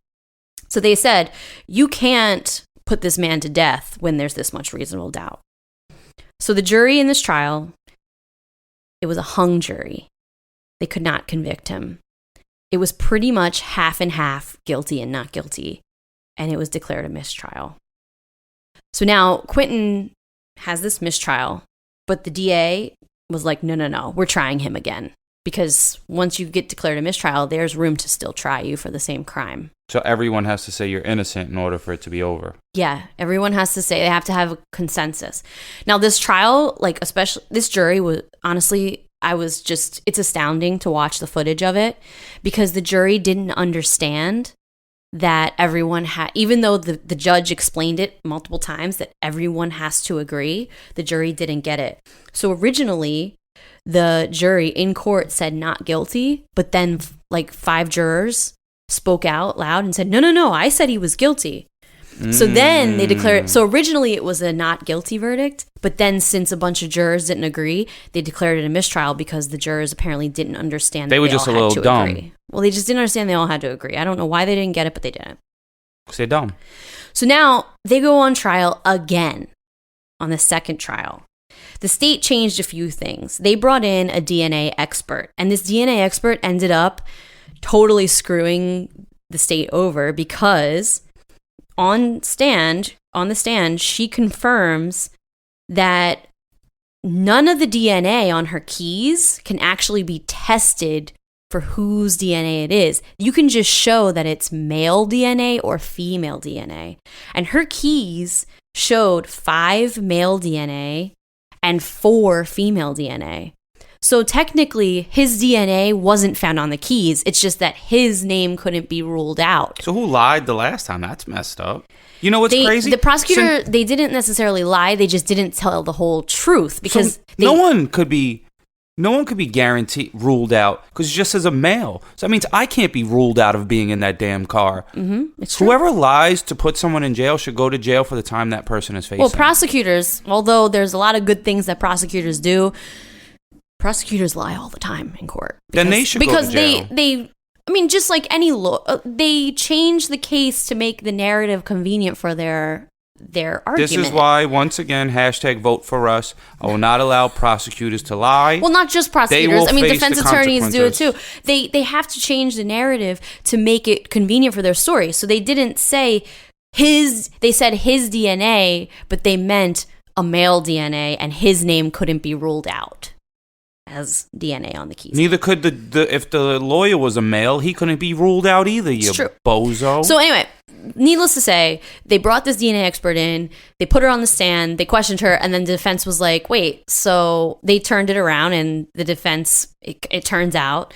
So they said, you can't put this man to death when there's this much reasonable doubt. So the jury in this trial, it was a hung jury. They could not convict him. It was pretty much half and half, guilty and not guilty. And it was declared a mistrial. So now Quentin has this mistrial, but the DA was like, no, we're trying him again. because once you get declared a mistrial, there's room to still try you for the same crime. So everyone has to say you're innocent in order for it to be over. Yeah, everyone has to say, they have to have a consensus. Now, this trial, like, especially this jury was, honestly, it's astounding to watch the footage of it, because the jury didn't understand that everyone had, even though the judge explained it multiple times that everyone has to agree, the jury didn't get it. So originally, the jury in court said not guilty, but then like 5 jurors spoke out loud and said, no, I said he was guilty. So then they declared, so originally it was a not guilty verdict, but then since a bunch of jurors didn't agree, they declared it a mistrial because the jurors apparently didn't understand that they were just a little dumb. Agree. Well, they just didn't understand they all had to agree. I don't know why they didn't get it, but they didn't. Because they're dumb. So now they go on trial again on the second trial. The state changed a few things. They brought in a DNA expert, and this DNA expert ended up totally screwing the state over because on the stand, she confirms that none of the DNA on her keys can actually be tested for whose DNA it is. You can just show that it's male DNA or female DNA. And her keys showed 5 male DNA and 4 female DNA. So technically, his DNA wasn't found on the keys. It's just that his name couldn't be ruled out. So who lied the last time? That's messed up. You know what's crazy? The prosecutor, they didn't necessarily lie. They just didn't tell the whole truth because no one could be guaranteed ruled out because it just says a male. So that means I can't be ruled out of being in that damn car. It's true. Whoever lies to put someone in jail should go to jail for the time that person is facing. Well, prosecutors, although there's a lot of good things that prosecutors do, prosecutors lie all the time in court. Then they should go to jail. They I mean, just like any law, they change the case to make the narrative convenient for their argument. This is why, once again, #vote for Russ. I will not allow prosecutors to lie. Well, not just prosecutors. I mean, defense attorneys do it too. They have to change the narrative to make it convenient for their story. So they didn't say they said his DNA, but they meant a male DNA, and his name couldn't be ruled out as DNA on the keys. Neither could if the lawyer was a male, he couldn't be ruled out either, you bozo. So anyway, needless to say, they brought this DNA expert in, they put her on the stand, they questioned her, and then the defense was like, wait, so they turned it around, and the defense, it turns out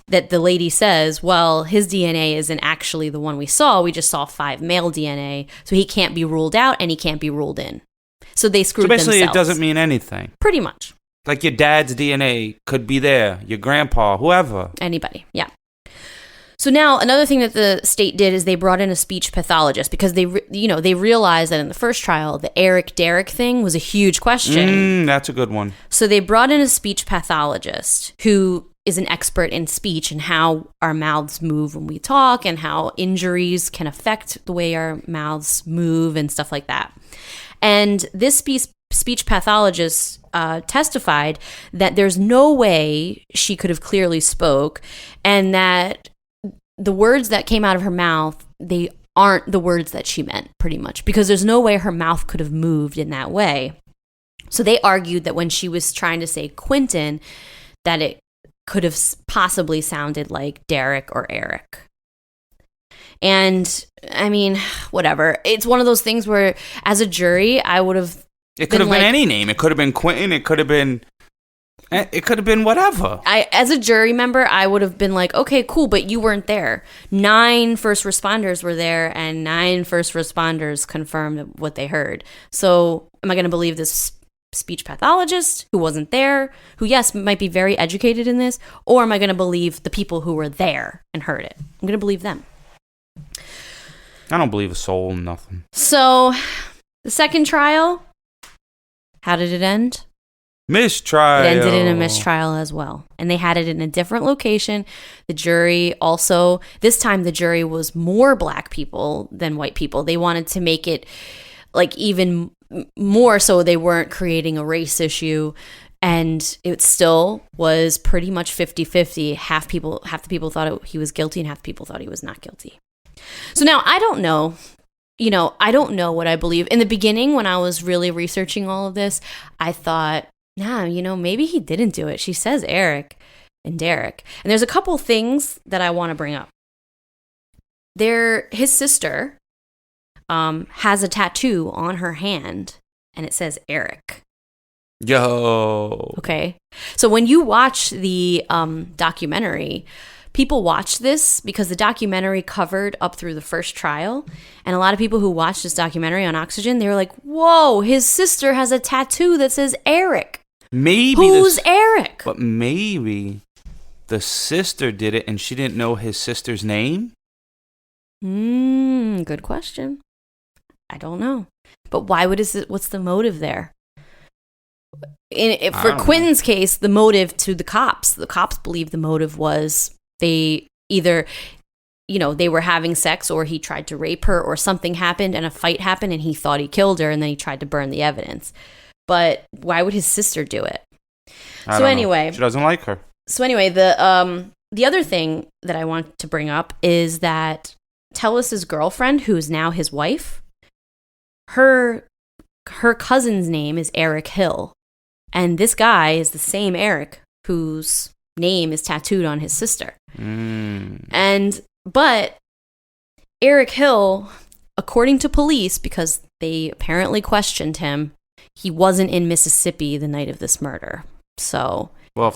that the lady says, well, his DNA isn't actually the one we saw, we just saw 5 male DNA, so he can't be ruled out, and he can't be ruled in. So they screwed themselves. So basically, it doesn't mean anything. Pretty much. Like your dad's DNA could be there, your grandpa, whoever. Anybody, yeah. So now another thing that the state did is they brought in a speech pathologist because they realized that in the first trial, the Eric Derrick thing was a huge question. That's a good one. So they brought in a speech pathologist who is an expert in speech and how our mouths move when we talk and how injuries can affect the way our mouths move and stuff like that. And this speech pathologist testified that there's no way she could have clearly spoke, and that the words that came out of her mouth, they aren't the words that she meant, pretty much, because there's no way her mouth could have moved in that way. So they argued that when she was trying to say Quentin, that it could have possibly sounded like Derek or Eric. And I mean, whatever. It's one of those things where, as a jury, I would have. It could have been any name. It could have been Quentin. It could have been whatever. As a jury member, I would have been like, okay, cool, but you weren't there. 9 first responders were there, and 9 first responders confirmed what they heard. So am I going to believe this speech pathologist who wasn't there, who, yes, might be very educated in this, or am I going to believe the people who were there and heard it? I'm going to believe them. I don't believe a soul in nothing. So the second trial, how did it end? Mistrial. It ended in a mistrial as well. And they had it in a different location. The jury also, this time the jury was more black people than white people. They wanted to make it like even more so they weren't creating a race issue. And it still was pretty much 50-50. Half the people thought he was guilty and half the people thought he was not guilty. So now I don't know. I don't know what I believe. In the beginning, when I was really researching all of this, I thought, maybe he didn't do it. She says Eric. and Derek. And there's a couple things that I want to bring up. His sister has a tattoo on her hand, and it says Eric. Yo. Okay. So when you watch the documentary, people watch this because the documentary covered up through the first trial. And a lot of people who watched this documentary on Oxygen, they were like, whoa, his sister has a tattoo that says Eric. Maybe Who's Eric? But maybe the sister did it and she didn't know his sister's name? Good question. I don't know. But what's the motive there? For Quentin's case, the motive to the cops believe the motive was they either, they were having sex or he tried to rape her or something happened and a fight happened and he thought he killed her and then he tried to burn the evidence. But why would his sister do it? I don't know. She doesn't like her. So anyway, the other thing that I want to bring up is that Tellis's girlfriend, who is now his wife, her cousin's name is Eric Hill. And this guy is the same Eric whose name is tattooed on his sister. But Eric Hill, according to police, because they apparently questioned him, he wasn't in Mississippi the night of this murder. So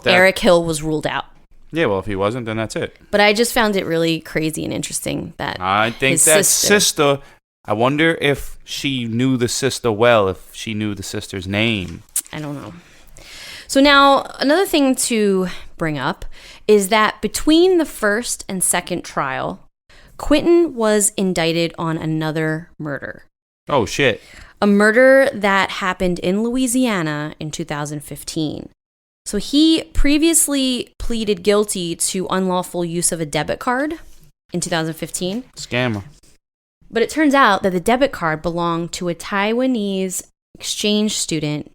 Eric Hill was ruled out. Yeah, well, if he wasn't, then that's it. But I just found it really crazy and interesting that I think that sister, I wonder if she knew the sister well, if she knew the sister's name. I don't know. So now, another thing to bring up is that between the first and second trial, Quentin was indicted on another murder. Oh, shit. A murder that happened in Louisiana in 2015. So he previously pleaded guilty to unlawful use of a debit card in 2015. Scammer. But it turns out that the debit card belonged to a Taiwanese exchange student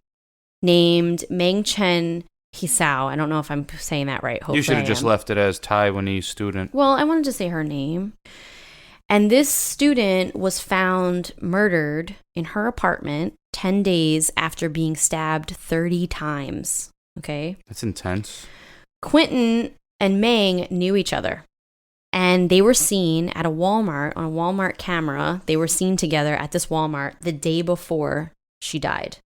named Meng Chen Hisao. I don't know if I'm saying that right. Hopefully you should have just left it as Taiwanese student. Well, I wanted to say her name. And this student was found murdered in her apartment 10 days after being stabbed 30 times. Okay? That's intense. Quentin and Meng knew each other. And they were seen at a Walmart, on a Walmart camera. They were seen together at this Walmart the day before she died.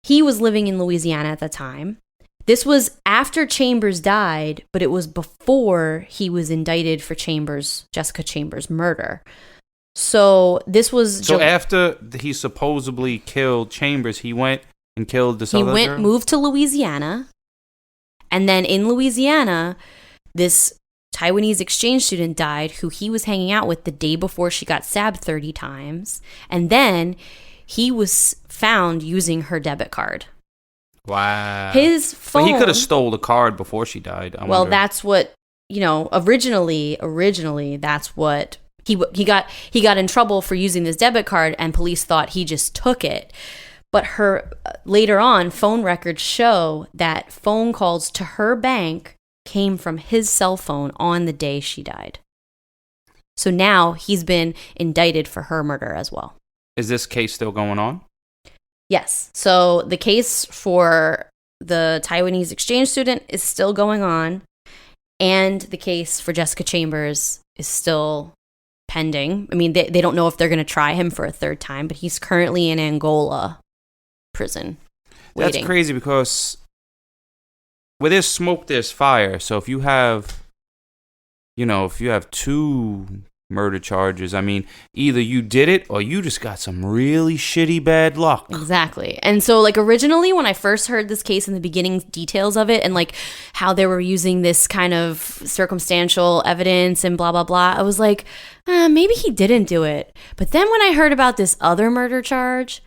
He was living in Louisiana at the time. This was after Chambers died, but it was before he was indicted for Jessica Chambers' murder. So this was... So after he supposedly killed Chambers, he went and killed this other girl? Moved to Louisiana. And then in Louisiana, this Taiwanese exchange student died who he was hanging out with the day before she got stabbed 30 times. And then he was found using her debit card. Wow. His phone... But he could have stole the card before she died. I wonder. That's what, originally, that's what... He got in trouble for using this debit card and police thought he just took it. But later on, phone records show that phone calls to her bank came from his cell phone on the day she died. So now he's been indicted for her murder as well. Is this case still going on? Yes. So the case for the Taiwanese exchange student is still going on, and the case for Jessica Chambers is still pending. I mean, they don't know if they're going to try him for a third time, but he's currently in Angola prison waiting. That's crazy because where there's smoke, there's fire. So if you have, two murder charges, I mean, either you did it or you just got some really shitty bad luck. Exactly. And so originally when I first heard this case in the beginning details of it and how they were using this kind of circumstantial evidence and blah, blah, blah, I was like, maybe he didn't do it. But then when I heard about this other murder charge,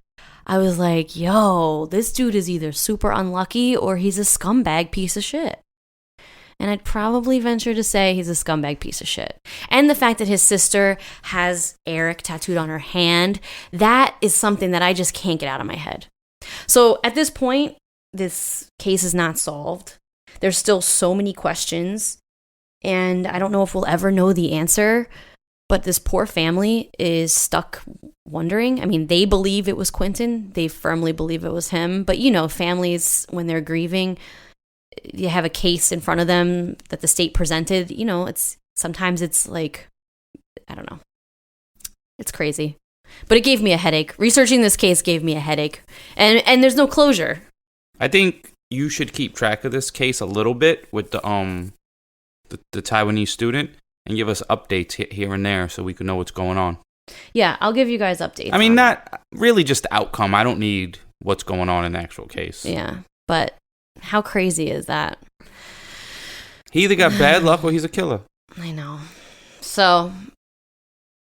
I was like, yo, this dude is either super unlucky or he's a scumbag piece of shit. And I'd probably venture to say he's a scumbag piece of shit. And the fact that his sister has Eric tattooed on her hand, that is something that I just can't get out of my head. So at this point, this case is not solved. There's still so many questions. And I don't know if we'll ever know the answer. But this poor family is stuck wondering. I mean, they believe it was Quentin. They firmly believe it was him. But, families, when they're grieving, you have a case in front of them that the state presented, you know, sometimes it's like, I don't know. It's crazy. But it gave me a headache. Researching this case gave me a headache. And there's no closure. I think you should keep track of this case a little bit with the Taiwanese student and give us updates here and there so we can know what's going on. Yeah, I'll give you guys updates. I mean, not really just the outcome. I don't need what's going on in the actual case. Yeah, but how crazy is that? He either got bad luck or he's a killer. I know. So,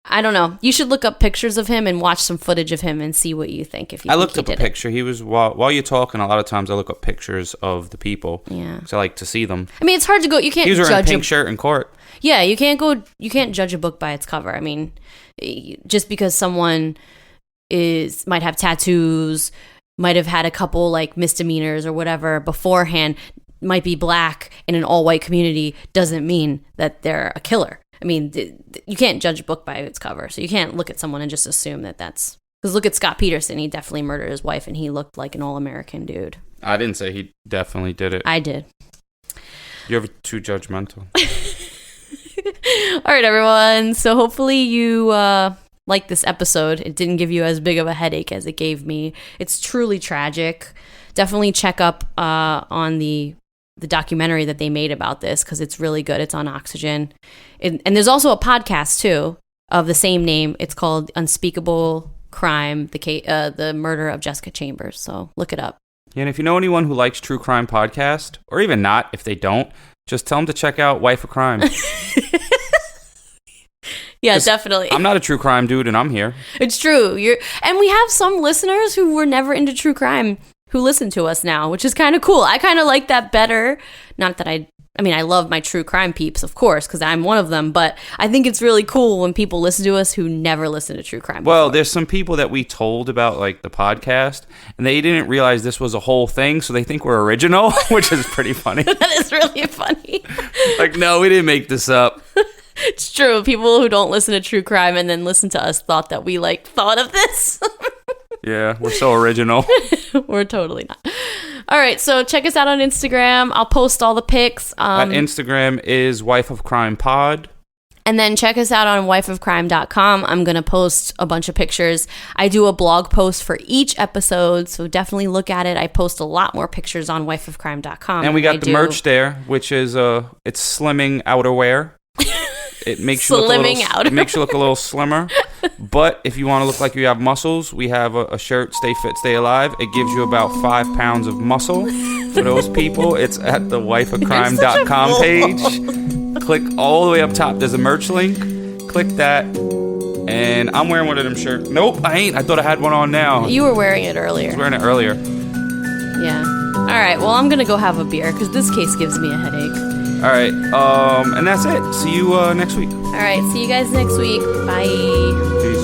I don't know. You should look up pictures of him and watch some footage of him and see what you think. If you I looked up a picture. He was while you're talking. A lot of times I look up pictures of the people. Yeah, because I like to see them. I mean, it's hard to go. You can't. He was wearing judge a pink shirt in court. Yeah, you can't go. You can't judge a book by its cover. I mean, just because someone might have tattoos, might have had a couple like misdemeanors or whatever beforehand, might be black in an all-white community, doesn't mean that they're a killer. I mean, you can't judge a book by its cover, so you can't look at someone and just assume that that's... Because look at Scott Peterson. He definitely murdered his wife, and he looked like an all-American dude. I didn't say he definitely did it. I did. You're too judgmental. All right, everyone. So hopefully you liked this episode. It didn't give you as big of a headache as it gave me. It's truly tragic. Definitely check up on the documentary that they made about this because it's really good. It's on Oxygen. And there's also a podcast, too, of the same name. It's called Unspeakable Crime, the murder of Jessica Chambers. So look it up. Yeah, and if you know anyone who likes true crime podcast, or even not, if they don't, just tell them to check out Wife of Crime. Yeah, definitely. I'm not a true crime dude, and I'm here. It's true. And we have some listeners who were never into true crime who listen to us now, which is kind of cool. I kind of like that better. Not that I love my true crime peeps, of course, because I'm one of them, but I think it's really cool when people listen to us who never listen to true crime Well, before. there's some people that we told about, like, the podcast, and they didn't realize this was a whole thing, so they think we're original, which is pretty funny. That is really funny. Like, no, we didn't make this up. It's true. People who don't listen to true crime and then listen to us thought that we, thought of this. Yeah, we're so original. We're totally not. All right, so check us out on Instagram. I'll post all the pics. That Instagram is Wife of Crime Pod. And then check us out on wifeofcrime.com. I'm going to post a bunch of pictures. I do a blog post for each episode, so definitely look at it. I post a lot more pictures on wifeofcrime.com. And we got the merch there, which is it's slimming outerwear. It makes you look a little slimmer. But if you want to look like you have muscles, we have a shirt, Stay Fit, Stay Alive. It gives you about 5 pounds of muscle for those people. It's at the wifeofcrime.com page. Click all the way up top. There's a merch link. Click that. And I'm wearing one of them shirts. Nope, I ain't. I thought I had one on now. You were wearing it earlier. I was wearing it earlier. Yeah. All right, well, I'm going to go have a beer because this case gives me a headache. All right, and that's it. See you next week. All right, see you guys next week. Bye. Peace.